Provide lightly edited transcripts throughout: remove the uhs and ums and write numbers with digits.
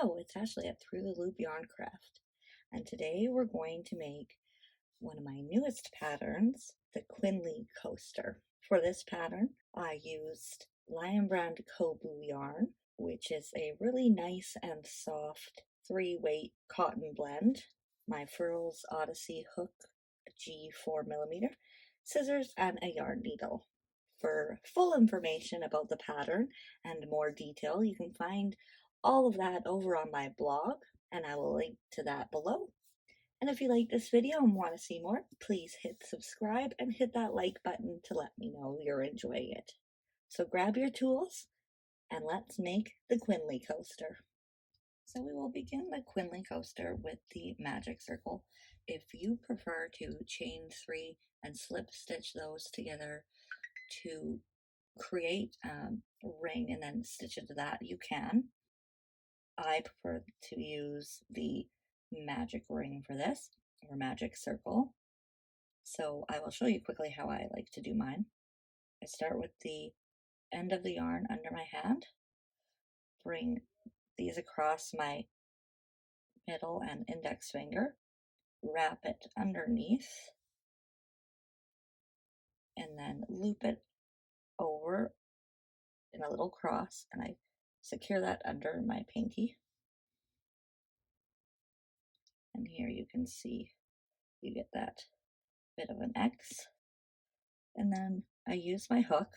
Hello, it's Ashley at Through the Loop Yarn Craft, and today we're going to make one of my newest patterns, the Quinnley Coaster. For this pattern, I used Lion Brand Kobu yarn, which is a really nice and soft 3-weight cotton blend, my Furls Odyssey hook G 4mm, scissors, and a yarn needle. For full information about the pattern and more detail, you can find all of that over on my blog, and I will link to that below. And if you like this video and want to see more, please hit subscribe and hit that like button to let me know you're enjoying it. So grab your tools and let's make the Quinnley Coaster. So we will begin the Quinnley Coaster with the magic circle. If you prefer to chain 3 and slip stitch those together to create a ring and then stitch into that, you can. I prefer to use the magic ring for this, or magic circle. So I will show you quickly how I like to do mine. I start with the end of the yarn under my hand, bring these across my middle and index finger, wrap it underneath, and then loop it over in a little cross, and I secure that under my pinky. And here you can see you get that bit of an X. And then I use my hook,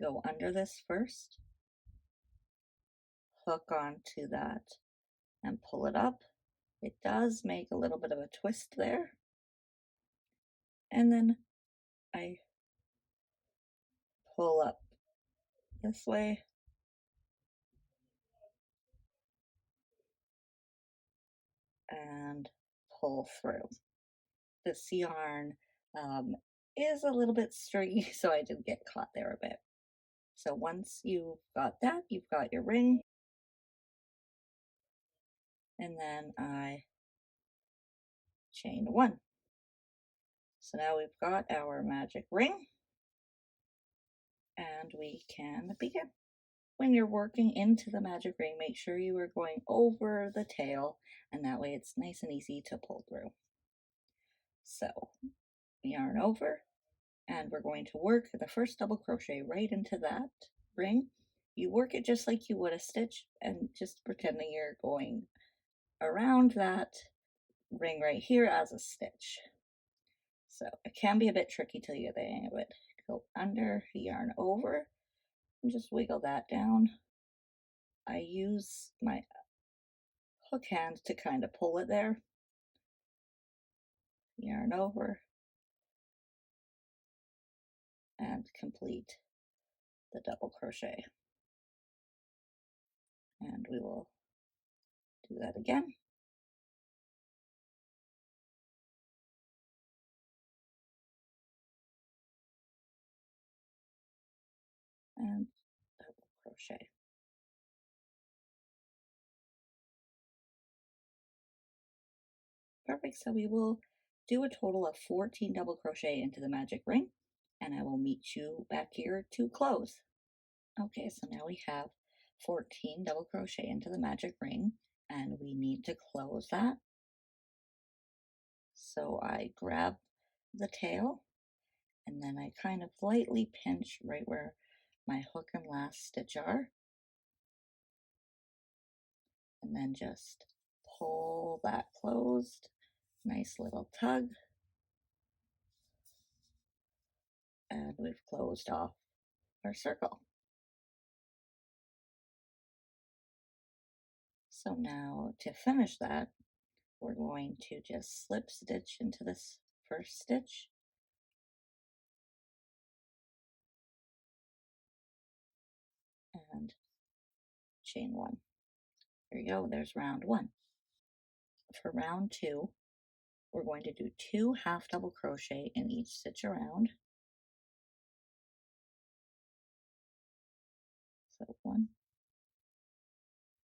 go under this first, hook onto that, and pull it up. It does make a little bit of a twist there. And then I pull up this way and pull through. This yarn is a little bit stringy, so I did get caught there a bit. So once you've got that, you've got your ring. And then I chain 1. So now we've got our magic ring, and we can begin. When you're working into the magic ring, make sure you are going over the tail, and that way it's nice and easy to pull through. So yarn over, and we're going to work the first double crochet right into that ring. You work it just like you would a stitch, and just pretending you're going around that ring right here as a stitch. So it can be a bit tricky till you get the hang of it. Go under, yarn over, and just wiggle that down. I use my hook hand to kind of pull it there. Yarn over, and complete the double crochet. And we will do that again. And double crochet. Perfect, so we will do a total of 14 double crochet into the magic ring, and I will meet you back here to close. Okay, so now we have 14 double crochet into the magic ring, and we need to close that. So I grab the tail, and then I kind of lightly pinch right where my hook and last stitch are, and then just pull that closed. Nice little tug, and we've closed off our circle. So now to finish that, we're going to just slip stitch into this first stitch, and chain 1. There you go, there's round 1. For round 2, we're going to do 2 half double crochet in each stitch around. So 1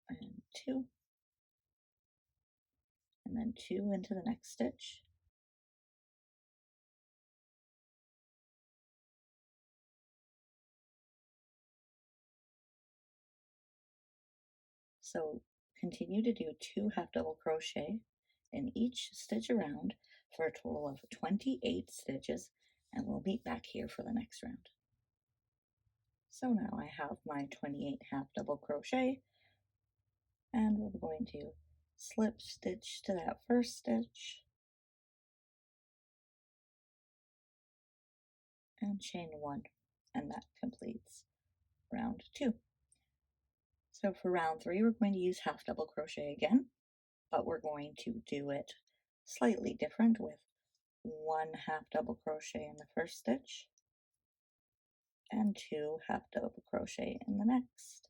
and 2, and then 2 into the next stitch. So continue to do 2 half double crochet in each stitch around for a total of 28 stitches, and we'll meet back here for the next round. So now I have my 28 half double crochet, and we're going to slip stitch to that first stitch and chain 1, and that completes round 2. So for round 3 we're going to use half double crochet again, but we're going to do it slightly different with 1 half double crochet in the first stitch and 2 half double crochet in the next.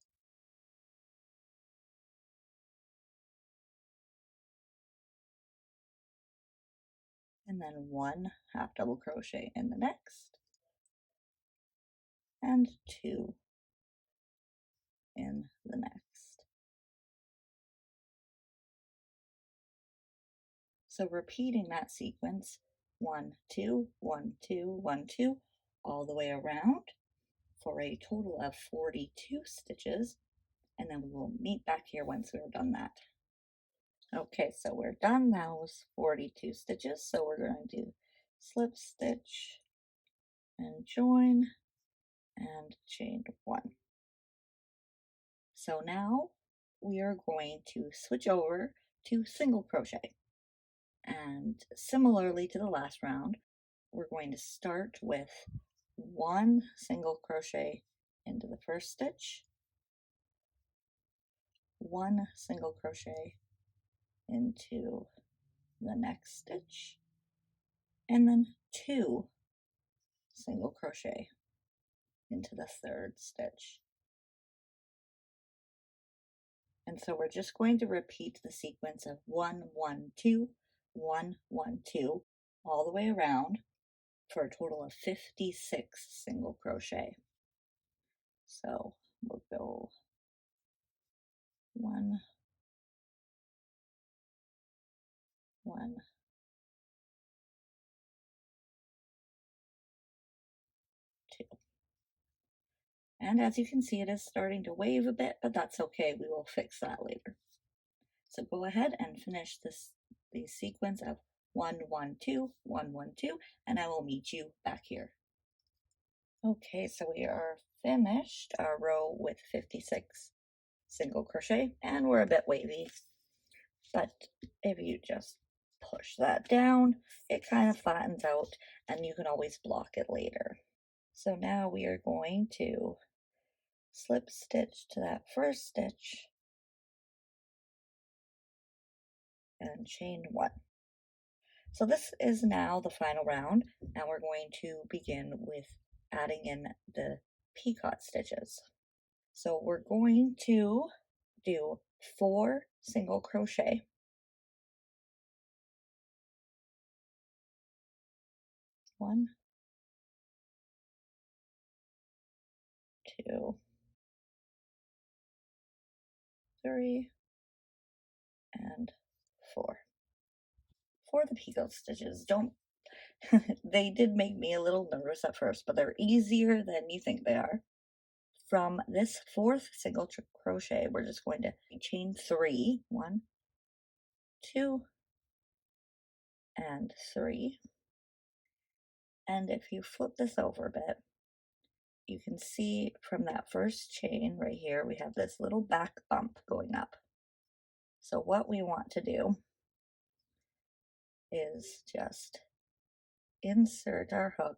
And then 1 half double crochet in the next and 2 in the next. So repeating that sequence 1 2 1 2 1 2 all the way around for a total of 42 stitches, and then we will meet back here once we're done that. Okay, so we're done now with 42 stitches, so we're going to slip stitch and join and chain 1. So now we are going to switch over to single crochet, and similarly to the last round, we're going to start with 1 single crochet into the first stitch, 1 single crochet into the next stitch, and then 2 single crochet into the third stitch. And so we're just going to repeat the sequence of 1 1 2 1 1 2 all the way around for a total of 56 single crochet. So we'll go 1 1 2. And as you can see, it is starting to wave a bit, but that's okay. We will fix that later. So go ahead and finish the sequence of 1 1 2 1 1 2, and I will meet you back here. Okay, so we are finished our row with 56 single crochet, and we're a bit wavy, but if you just push that down, it kind of flattens out, and you can always block it later. So now we are going to slip stitch to that first stitch and chain 1. So this is now the final round, and we're going to begin with adding in the picot stitches. So we're going to do 4 single crochet, 1 2 3 and 4. For the picot stitches, don't they did make me a little nervous at first, but they're easier than you think they are. From this 4th single crochet, we're just going to chain 3, 1 2 and 3. And if you flip this over a bit, you can see from that first chain right here, we have this little back bump going up. So what we want to do is just insert our hook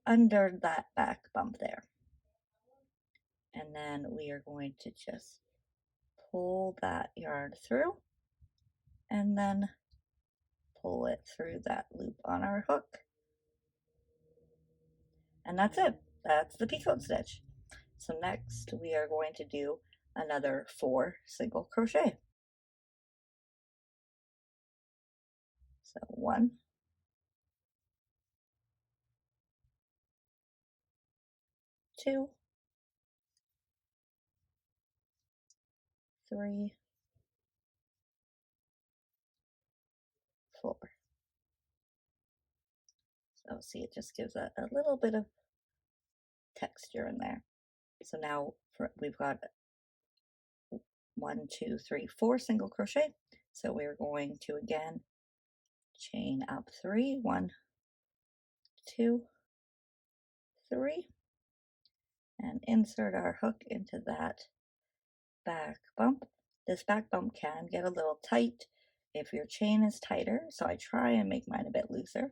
under that back bump there. And then we are going to just pull that yarn through and then pull it through that loop on our hook. And that's it. That's the picot stitch. So next we are going to do another 4 single crochet. So 1 2 3 4. So see, it just gives a little bit of texture in there. So now we've got 1, 2, 3, 4 single crochet. So we're going to again chain up 3, 1, 2, 3, and insert our hook into that back bump. This back bump can get a little tight if your chain is tighter, so I try and make mine a bit looser.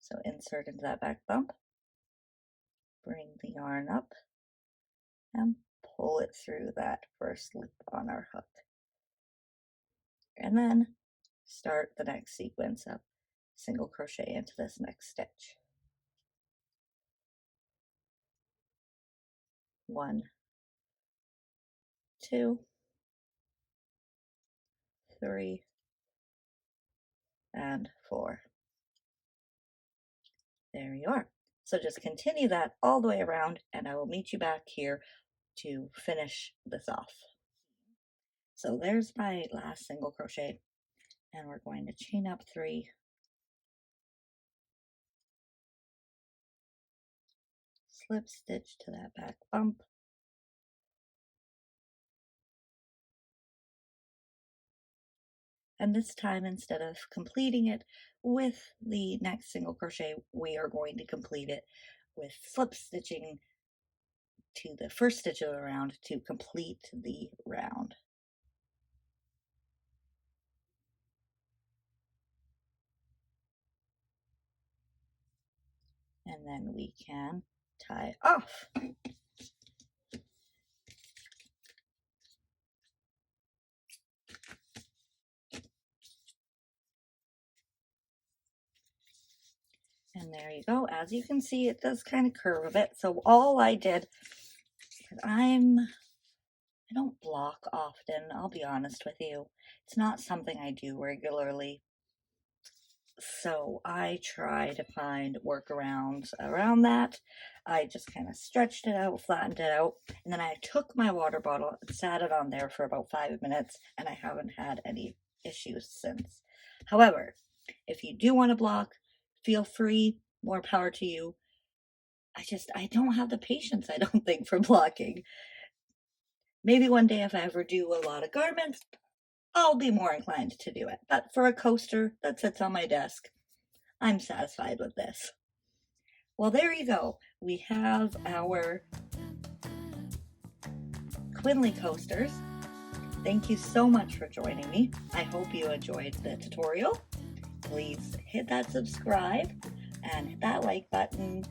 So insert into that back bump, bring the yarn up, and pull it through that first loop on our hook. And then start the next sequence of single crochet into this next stitch. 1, 2, 3, and 4. There you are. So just continue that all the way around, and I will meet you back here to finish this off. So there's my last single crochet, and we're going to chain up 3, slip stitch to that back bump, and this time, instead of completing it with the next single crochet, we are going to complete it with slip stitching to the first stitch of the round to complete the round. And then we can tie off. And there you go. As you can see, it does kind of curve a bit. So all I did, I don't block often, I'll be honest with you. It's not something I do regularly. So I try to find workarounds around that. I just kind of stretched it out, flattened it out, and then I took my water bottle and sat it on there for about 5 minutes, and I haven't had any issues since. However, if you do want to block, feel free, more power to you. I don't have the patience, I don't think, for blocking. Maybe one day if I ever do a lot of garments, I'll be more inclined to do it. But for a coaster that sits on my desk, I'm satisfied with this. Well, there you go. We have our Quinnley coasters. Thank you so much for joining me. I hope you enjoyed the tutorial. Please hit that subscribe and hit that like button.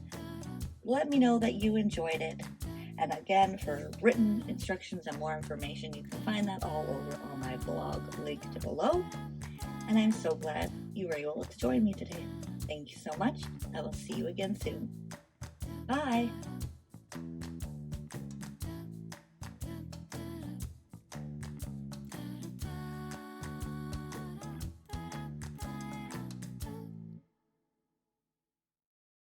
Let me know that you enjoyed it. And again, for written instructions and more information, you can find that all over on my blog linked below. And I'm so glad you were able to join me today. Thank you so much. I will see you again soon. Bye.